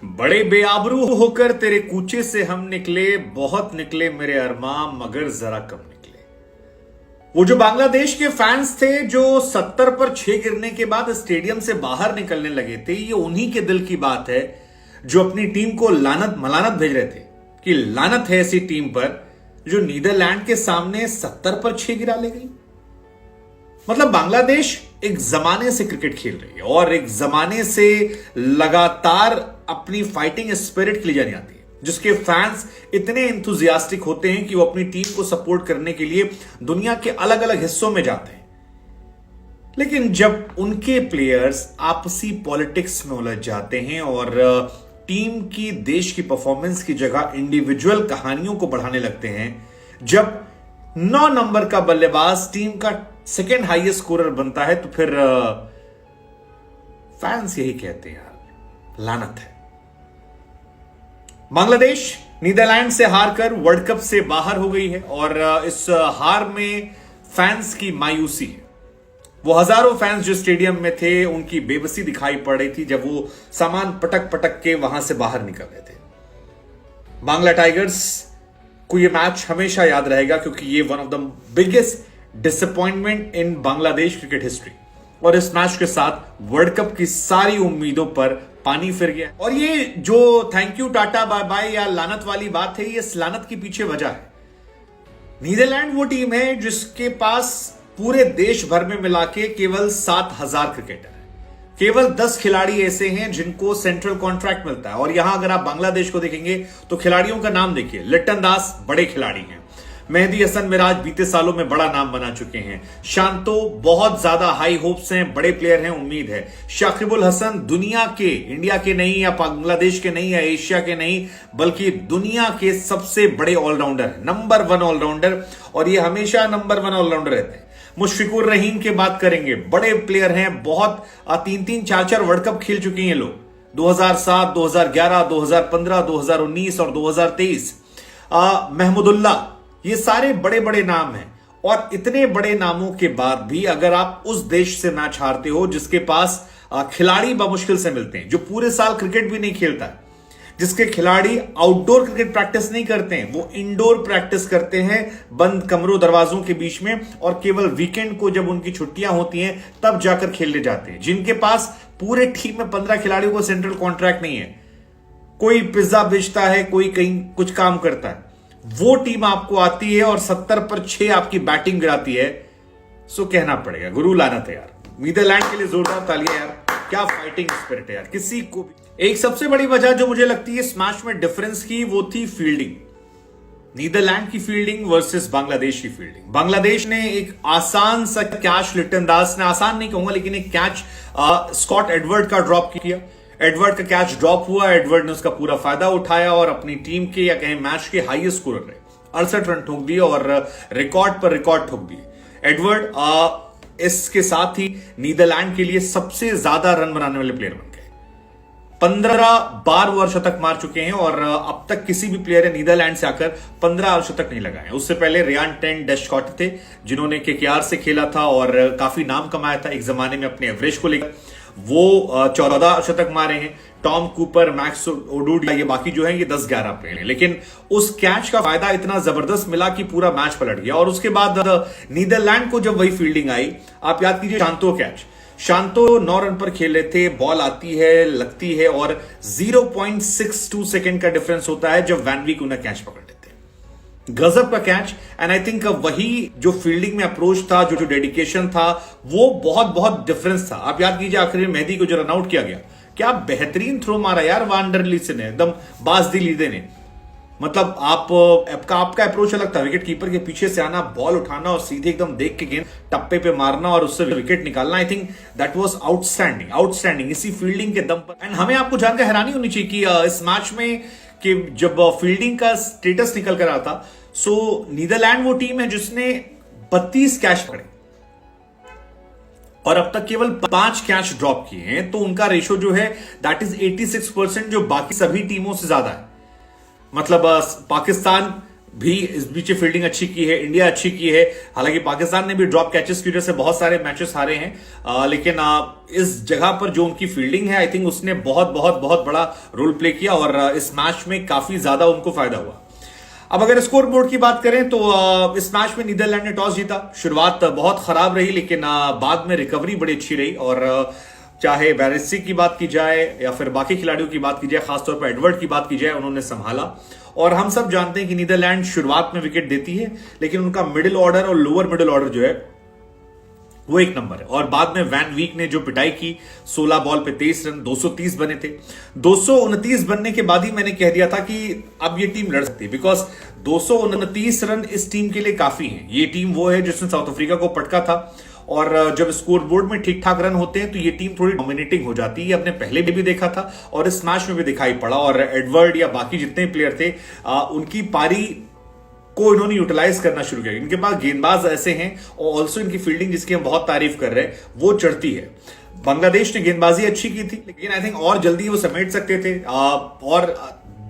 बड़े बेआबरू होकर तेरे कूचे से हम निकले, बहुत निकले मेरे अरमां मगर जरा कम निकले। वो जो बांग्लादेश के फैंस थे जो 70 पर 6 गिरने के बाद स्टेडियम से बाहर निकलने लगे थे, ये उन्हीं के दिल की बात है जो अपनी टीम को लानत मलानत भेज रहे थे कि लानत है ऐसी टीम पर जो नीदरलैंड के सामने 70 पर 6 गिरा ले गई। मतलब बांग्लादेश एक जमाने से क्रिकेट खेल रही है और एक जमाने से लगातार अपनी फाइटिंग स्पिरिट के लिए जानी जाती है, जिसके फैंस इतने इंथुजियास्टिक होते हैं कि वो अपनी टीम को सपोर्ट करने के लिए दुनिया के अलग अलग हिस्सों में जाते हैं। लेकिन जब उनके प्लेयर्स आपसी पॉलिटिक्स में उलझ जाते हैं और टीम की देश की परफॉर्मेंस की जगह इंडिविजुअल कहानियों को बढ़ाने लगते हैं, जब 9 नंबर का बल्लेबाज टीम का सेकेंड हाईएस्ट स्कोरर बनता है, तो फिर फैंस यही कहते हैं यार लानत है। बांग्लादेश नीदरलैंड से हारकर वर्ल्ड कप से बाहर हो गई है और इस हार में फैंस की मायूसी है। वो हजारों फैंस जो स्टेडियम में थे, उनकी बेबसी दिखाई पड़ रही थी जब वो सामान पटक पटक के वहां से बाहर निकल रहे थे। बांग्ला टाइगर्स को ये मैच हमेशा याद रहेगा क्योंकि ये one of the biggest disappointment in Bangladesh cricket history, और इस मैच के साथ वर्ल्ड कप की सारी उम्मीदों पर पानी फिर गया। और ये जो thank you tata bye bye या लानत वाली बात है, ये इस लानत के पीछे वजह है। नीदरलैंड वो टीम है जिसके पास पूरे देश भर में मिला के केवल 7,000 क्रिकेटर है। केवल 10 खिलाड़ी ऐसे हैं जिनको सेंट्रल कॉन्ट्रैक्ट मिलता है। और यहां अगर आप बांग्लादेश को देखेंगे तो खिलाड़ियों का नाम देखिए, लिटन दास बड़े खिलाड़ी हैं, मेहदी हसन मिराज बीते सालों में बड़ा नाम बना चुके हैं, शांतो बहुत ज्यादा हाई होप्स हैं, बड़े प्लेयर हैं, उम्मीद है, शाकिबुल हसन दुनिया के, इंडिया के नहीं या बांग्लादेश के नहीं या एशिया के नहीं बल्कि दुनिया के सबसे बड़े ऑलराउंडर, नंबर 1 ऑलराउंडर, और ये हमेशा नंबर 1 ऑलराउंडर रहते हैं। मुशफिकुर रहीम की बात करेंगे, बड़े प्लेयर हैं, बहुत 3-3 4-4 वर्ल्ड कप खेल चुके हैं लोग, 2007, 2011, 2015, 2019 और 2023। महमूदुल्लाह, ये सारे बड़े बड़े नाम हैं। और इतने बड़े नामों के बाद भी अगर आप उस देश से मैच हारते हो जिसके पास खिलाड़ी बमुश्किल से मिलते हैं, जो पूरे साल क्रिकेट भी नहीं खेलता है, जिसके खिलाड़ी आउटडोर क्रिकेट प्रैक्टिस नहीं करते हैं, वो इंडोर प्रैक्टिस करते हैं बंद कमरों दरवाजों के बीच में, और केवल वीकेंड को जब उनकी छुट्टियां होती हैं तब जाकर खेलने जाते हैं, जिनके पास पूरे टीम में 15 खिलाड़ियों को सेंट्रल कॉन्ट्रैक्ट नहीं है, कोई पिज्जा बेचता है, कोई कहीं कुछ काम करता है, वो टीम आपको आती है और 70 पर 6 आपकी बैटिंग गिराती है। सो कहना पड़ेगा गुरु लानत है यार। नीदरलैंड के लिए जोरदार तालियां यार, क्या फाइटिंग स्पिरिट है यार। किसी को भी एक सबसे बड़ी वजह जो मुझे लगती है इस मैच में डिफरेंस की, वो थी फील्डिंग। नीदरलैंड की फील्डिंग वर्सेस बांग्लादेश की फील्डिंग। बांग्लादेश ने एक आसान सा कैच, लिटन दास ने, आसान नहीं कहूंगा लेकिन एक कैच स्कॉट एडवर्ड का ड्रॉप किया। एडवर्ड का कैच ड्रॉप हुआ, एडवर्ड ने उसका पूरा फायदा उठाया और अपनी टीम के या कहें मैच के हाईएस्ट स्कोरर रहे, 68 रन ठोक दिए और रिकॉर्ड पर रिकॉर्ड ठोक दिए। एडवर्ड इसके साथ ही नीदरलैंड के लिए सबसे ज्यादा रन बनाने वाले प्लेयर बन गए। 15 बार वो अर्धशतक मार चुके हैं और अब तक किसी भी प्लेयर ने नीदरलैंड से आकर 15 अर्धशतक नहीं लगाए। उससे पहले रियान टेन डेस्कॉट थे जिन्होंने केकेआर से खेला था और काफी नाम कमाया था एक जमाने में अपने एवरेज को लेकर, वो 14 शतक मारे हैं। टॉम कूपर, मैक्स ओडुड, ये बाकी जो है ये 10-11 प्लेयर हैं, लेकिन उस कैच का फायदा इतना जबरदस्त मिला कि पूरा मैच पलट गया। और उसके बाद नीदरलैंड को जब वही फील्डिंग आई, आप याद कीजिए शांतो कैच, शांतो 9 रन पर खेल रहे थे, बॉल आती है, लगती है और 0.62 सेकेंड का डिफरेंस होता है जब वैन वीक उन्हें कैच पकड़ लेते हैं। गजब का कैच। एंड आई थिंक वही जो फील्डिंग में अप्रोच था, जो डेडिकेशन था, वो बहुत बहुत डिफरेंस था। आप याद कीजिए आखिर में मेहदी को जो रन आउट किया गया, क्या बेहतरीन थ्रो मारा यार वांडरली से ने, एकदम बाजदी लीदे ने। मतलब आपका अप्रोच अलग था, विकेट कीपर के पीछे से आना, बॉल उठाना और सीधे एकदम देख के गेंद टप्पे पे मारना और उससे विकेट निकालना। I think that was outstanding इसी फील्डिंग के दम पर। एंड हमें आपको जानकर हैरानी होनी चाहिए कि इस मैच में कि जब फील्डिंग का स्टेटस निकल कर आता, सो नीदरलैंड वो टीम है जिसने 32 कैच पकड़े और अब तक केवल 5 कैच ड्रॉप किए हैं, तो उनका रेशो जो है दैट इज 86%, जो बाकी सभी टीमों से ज्यादा है। मतलब पाकिस्तान भी इस बीच फील्डिंग अच्छी की है, इंडिया अच्छी की है। हालांकि पाकिस्तान ने भी ड्रॉप कैचेस की वजह से बहुत सारे मैचेस हारे हैं, लेकिन इस जगह पर जो उनकी फील्डिंग है आई थिंक उसने बहुत बहुत बहुत बड़ा रोल प्ले किया और इस मैच में काफी ज्यादा उनको फायदा हुआ। अब अगर स्कोर बोर्ड की बात करें तो इस मैच में नीदरलैंड ने टॉस जीता। शुरुआत बहुत खराब रही, लेकिन बाद में रिकवरी बड़ी अच्छी रही और चाहे बैरिस्टी की बात की जाए या फिर बाकी खिलाड़ियों की बात की जाए, खासतौर पर एडवर्ड की बात की जाए, उन्होंने संभाला। और हम सब जानते हैं कि नीदरलैंड शुरुआत में विकेट देती है, लेकिन उनका मिडिल ऑर्डर और लोअर मिडिल ऑर्डर जो है वो एक नंबर है। और बाद में वैन वीक ने जो पिटाई की, 16 बॉल पे 23 रन, 230 बने थे। 229 बनने के बाद ही मैंने कह दिया था कि अब ये टीम लड़ सकती है, बिकॉज 229 रन इस टीम के लिए काफी हैं। ये टीम वो है जिसने साउथ अफ्रीका को पटका था और जब स्कोर बोर्ड में ठीक ठाक रन होते हैं तो ये टीम थोड़ी डोमिनेटिंग हो जाती है। हमने पहले भी देखा था और इस मैच में भी दिखाई पड़ा। और एडवर्ड या बाकी जितने प्लेयर थे उनकी पारी को इन्होंने यूटिलाइज करना शुरू किया। इनके पास गेंदबाज ऐसे हैं और ऑल्सो इनकी फील्डिंग जिसकी हम बहुत तारीफ कर रहे हैं वो चढ़ती है। बांग्लादेश ने गेंदबाजी अच्छी की थी, लेकिन आई थिंक और जल्दी वो समेट सकते थे और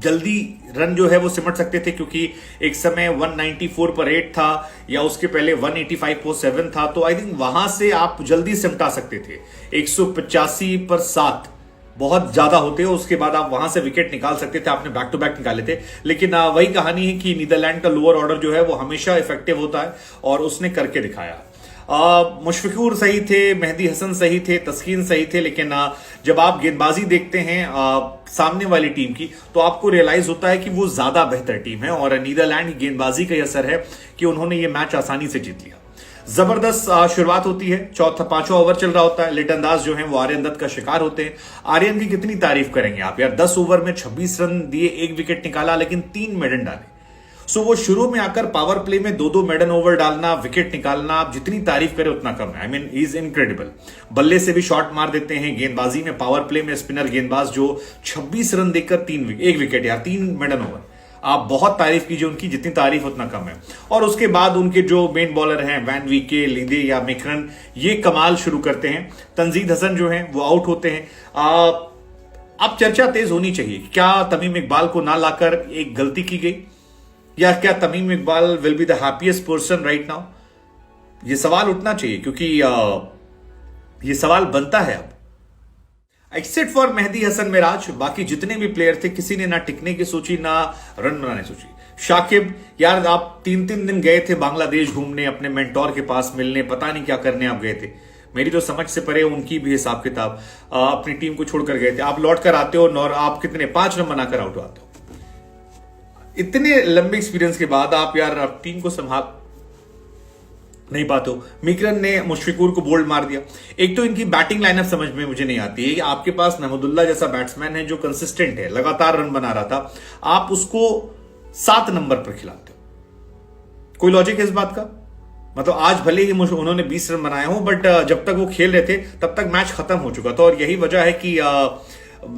जल्दी रन जो है वो सिमट सकते थे, क्योंकि एक समय 194 पर 8 था या उसके पहले 185 पर 7 था, तो आई थिंक वहां से आप जल्दी सिमटा सकते थे। 185 पर 7 बहुत ज्यादा होते हो, उसके बाद आप वहां से विकेट निकाल सकते थे, आपने बैक टू बैक निकाले थे। लेकिन वही कहानी है कि नीदरलैंड का लोअर ऑर्डर जो है वो हमेशा इफेक्टिव होता है और उसने करके दिखाया। मुशफिकुर सही थे, मेहदी हसन सही थे, तस्कीन सही थे, लेकिन जब आप गेंदबाजी देखते हैं सामने वाली टीम की तो आपको रियलाइज होता है कि वो ज्यादा बेहतर टीम है और नीदरलैंड की गेंदबाजी का असर है कि उन्होंने ये मैच आसानी से जीत लिया। जबरदस्त शुरुआत होती है, पांचवा ओवर चल रहा होता है, लिटनदास जो है वो आर्यन दत्त का शिकार होते हैं। आर्यन की कितनी तारीफ करेंगे आप यार, 10 ओवर में 26 रन दिए, 1 विकेट निकाला, लेकिन 3 मेडन डाले। सो वो शुरू में आकर पावर प्ले में 2-2 मेडन ओवर डालना, विकेट निकालना, आप जितनी तारीफ करें उतना कम है। I mean is incredible. बल्ले से भी शॉट मार देते हैं, गेंदबाजी में पावर प्ले में स्पिनर गेंदबाज जो 26 रन देकर 1 विकेट यार, 3 मेडन ओवर, आप बहुत तारीफ कीजिए उनकी, जितनी तारीफ उतना कम है। और उसके बाद उनके जो मेन बॉलर हैं वैन वीके, लिंदे या मिक्रन, ये कमाल शुरू करते हैं। तंजीद हसन जो हैं वो आउट होते हैं। अब चर्चा तेज होनी चाहिए, क्या तमीम इकबाल को ना लाकर एक गलती की गई, या क्या Tamim Iqbal will be the happiest person right now? ये सवाल उठना चाहिए, क्योंकि ये सवाल बनता है अब। एक्सेप्ट फॉर मेहदी हसन मिराज, बाकी जितने भी प्लेयर थे किसी ने ना टिकने की सोची ना रन बनाने सोची। शाकिब यार, आप 3-3 दिन गए थे बांग्लादेश घूमने, अपने मेंटोर के पास मिलने, पता नहीं क्या करने आप गए थे। मेरी तो समझ से परे उनकी भी हिसाब किताब, अपनी टीम को छोड़कर गए थे। आप लौट कर आते हो और आप कितने 5 रन बनाकर आउट आते हो। इतने लंबे एक्सपीरियंस के बाद आप यार टीम को संभाल नहीं पाते हो। मिक्रन ने मुशफिकुर को बोल्ड मार दिया। एक तो इनकी बैटिंग लाइनअप समझ में मुझे नहीं आती है। आपके पास महमूदुल्लाह जैसा बैट्समैन है जो कंसिस्टेंट है, लगातार रन बना रहा था, आप उसको 7 नंबर पर खिलाते हो। कोई लॉजिक है इस बात का? मतलब आज भले ही उन्होंने 20 रन बनाए हो, बट जब तक वो खेल रहे थे तब तक मैच खत्म हो चुका था और यही वजह है कि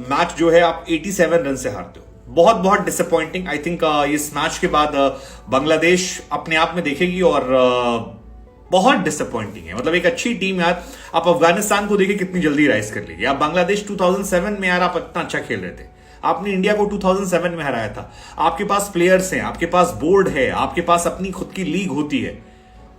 मैच जो है आप 87 रन से हारते हो। बहुत बहुत डिसअपॉइंटिंग। आई थिंक इस मैच के बाद बांग्लादेश अपने आप में देखेगी और बहुत डिसअपॉइंटिंग है। मतलब एक अच्छी टीम यार, आप अफगानिस्तान को देखिए कितनी जल्दी राइज कर लेगी। आप बांग्लादेश 2007 में यार आप इतना अच्छा खेल रहे थे, आपने इंडिया को 2007 में हराया था। आपके पास प्लेयर्स हैं, आपके पास बोर्ड है, आपके पास अपनी खुद की लीग होती है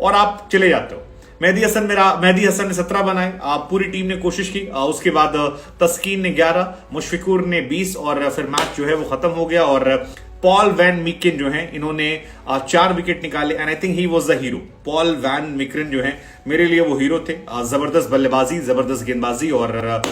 और आप चले जाते हो। मेहदी हसन ने 17 बनाए, आप पूरी टीम ने कोशिश की। उसके बाद तस्कीन ने 11, मुशफिकुर ने 20 और फिर मैच जो है वो खत्म हो गया। और पॉल वैन मिकन जो हैं इन्होंने 4 विकेट निकाले and I think he was the hero. Paul van Meekeren जो हैं मेरे लिए वो हीरो थे। जबरदस्त बल्लेबाजी, जबरदस्त गेंदबाजी और